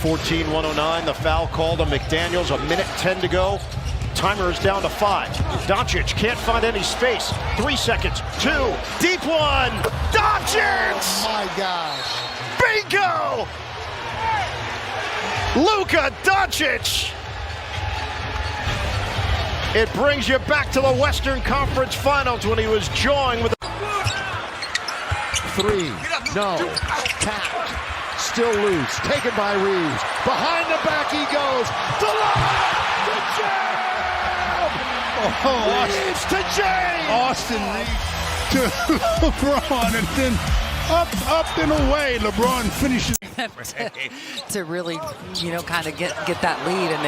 114-109, the foul called on McDaniels, 1:10 to go. Timer is down to 5. Doncic can't find any space. 3 seconds, 2, deep one. Doncic! Oh my gosh. Bingo! Luka Doncic! It brings you back to the Western Conference Finals when he was jawing with 3, no, tapped, still loose, taken by Reeves. Behind the back he goes. The line to James! Oh, Reeves to James! Austin Reeves to LeBron, and then up and away. LeBron finishes to really, kind of get that lead, and